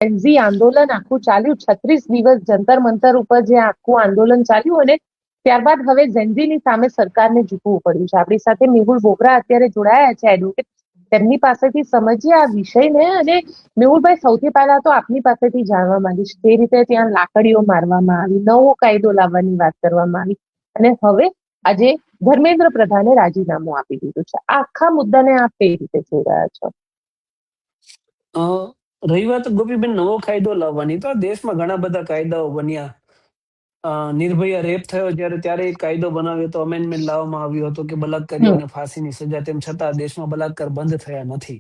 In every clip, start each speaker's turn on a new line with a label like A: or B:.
A: એનઝી આંદોલન આખું ચાલ્યું, 36 દિવસ જંતર મંતર ઉપર જે આખું આંદોલન ચાલ્યું, અને ત્યારબાદ હવે જેનઝીની સામે સરકારને ઝૂકવું પડ્યું છે. આપણી સાથે મેહુલ બોગરા અત્યારે જોડાયા છે, એડવોકેટ. તેમની પાસેથી સમજીએ આ વિષયને. અને મેહુલભાઈ, સૌથી પહેલા તો આપની પાસેથી જાણવા માંગીશ, જે રીતે ત્યાં લાકડીઓ મારવામાં આવી, નવો કાયદો લાવવાની વાત કરવામાં આવી, અને હવે આજે ધર્મેન્દ્ર પ્રધાને રાજીનામું આપી દીધું છે. આ આખા મુદ્દાને આપ કઈ રીતે જોઈ રહ્યા છો?
B: રહી વાત ગોપીબેન નવો કાયદો લાવવાની, તો આ દેશમાં ઘણા બધા કાયદાઓ બન્યા. નિર્ભયા રેપ થયો ત્યારે એક કાયદો બનાવ્યો હતો, અમેન્ડમેન્ટ લાવવામાં આવ્યો હતો કે બલાત્કારીઓને ફાંસીની સજા. તેમ છતાં દેશમાં બલાત્કાર બંધ થયા નથી,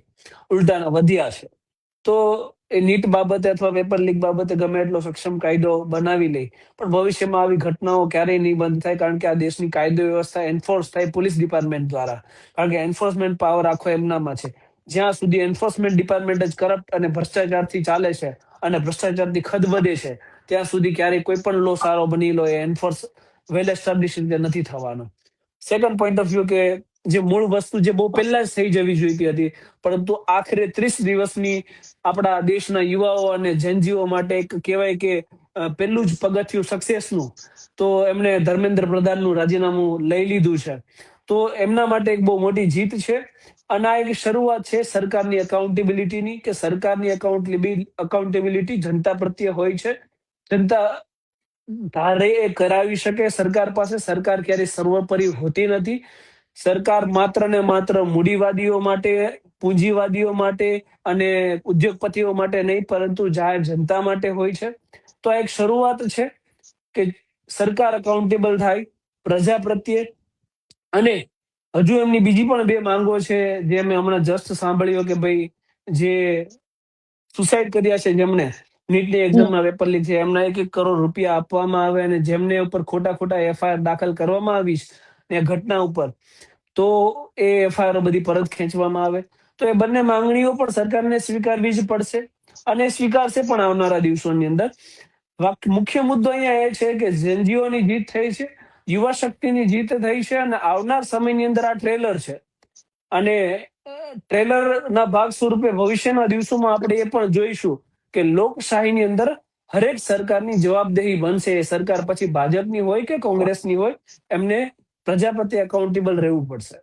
B: ઉલટાના વધ્યા છે. તો એ નીટ બાબતે અથવા પેપર લીક બાબતે ગમે એટલો સક્ષમ કાયદો બનાવી લે, પણ ભવિષ્યમાં આવી ઘટનાઓ ક્યારેય નહીં બંધ થાય, કારણ કે આ દેશની કાયદો વ્યવસ્થા એન્ફોર્સ થાય પોલીસ ડિપાર્ટમેન્ટ દ્વારા, કારણ કે એન્ફોર્સમેન્ટ પાવર આખો એમનામાં છે. જ્યાં સુધી એન્ફોર્સમેન્ટ ડિપાર્ટમેન્ટ જ કરપ્ટ અને ભ્રષ્ટાચારથી ચાલે છે અને ભ્રષ્ટાચારથી ખદબદે છે, ત્યાં સુધી ક્યારેય કોઈ પણ લો સારો બની લો એ એન્ફોર્સ વેલ એસ્ટાબ્લિશ રીતે નથી થવાનો. સેકન્ડ પોઈન્ટ ઓફ વ્યૂ કે જે મૂળ વસ્તુ જે બહુ પહેલા જ થઈ જવી જોઈતી હતી, પરંતુ આખરે 30 દિવસની આપણા દેશના યુવાઓ અને જેનજીઓ માટે એક કહેવાય કે પહેલું જ પગથિયું સક્સેસનું, તો એમણે ધર્મેન્દ્ર પ્રધાનનું રાજીનામું લઈ લીધું છે. તો એમના માટે એક બહુ મોટી જીત છે. અને આ એક શરૂઆત છે સરકારની એકાઉન્ટેબિલિટીની, કે સરકારની એકાઉન્ટેબિલિટી જનતા પ્રત્યે હોય છે. જનતા ધારે એ કરાવી શકે સરકાર પાસે. સરકાર ક્યારેય સર્વોપરી હોતી નથી. સરકાર માત્ર ને માત્ર મૂડીવાદીઓ માટે, પૂંજીવાદીઓ માટે અને ઉદ્યોગપતિઓ માટે નહીં, પરંતુ જાહેર જનતા માટે હોય છે. તો આ એક શરૂઆત છે કે સરકાર અકાઉન્ટેબલ થાય પ્રજા પ્રત્યે. અને હજુ એમની બીજી પણ બે માંગો છે, જે મેં હમણાં જસ્ટ સાંભળ્યો કે ભાઈ જે સુસાઇડ કર્યા છે, જેમને નીટની એક્ઝામના પેપર લીક છે, એમના 1-1 કરોડ રૂપિયા આપવામાં આવે, અને જેમને ઉપર ખોટા એફઆઈઆર દાખલ કરવામાં આવી એ ઘટના ઉપર, તો એ એફઆઈઆર બધી પરત ખેંચવામાં આવે. તો એ બંને માંગણીઓ પણ સરકારને સ્વીકારવી જ પડશે, અને સ્વીકારશે પણ આવનારા દિવસોની અંદર. મુખ્ય મુદ્દો અહીંયા એ છે કે જેનજીઓની જીત થઈ છે, યુવા શક્તિની જીત થઈ છે, અને આવનાર સમયની અંદર આ ટ્રેલર છે. અને ટ્રેલરના ભાગ સ્વરૂપે ભવિષ્યના દિવસોમાં આપણે એ પણ જોઈશું કે લોકશાહીની અંદર હરેક સરકારની જવાબદેહી બનશે. એ સરકાર પછી ભાજપની હોય કે કોંગ્રેસની હોય, એમને પ્રજા પ્રત્યે એકાઉન્ટેબલ રહેવું પડશે.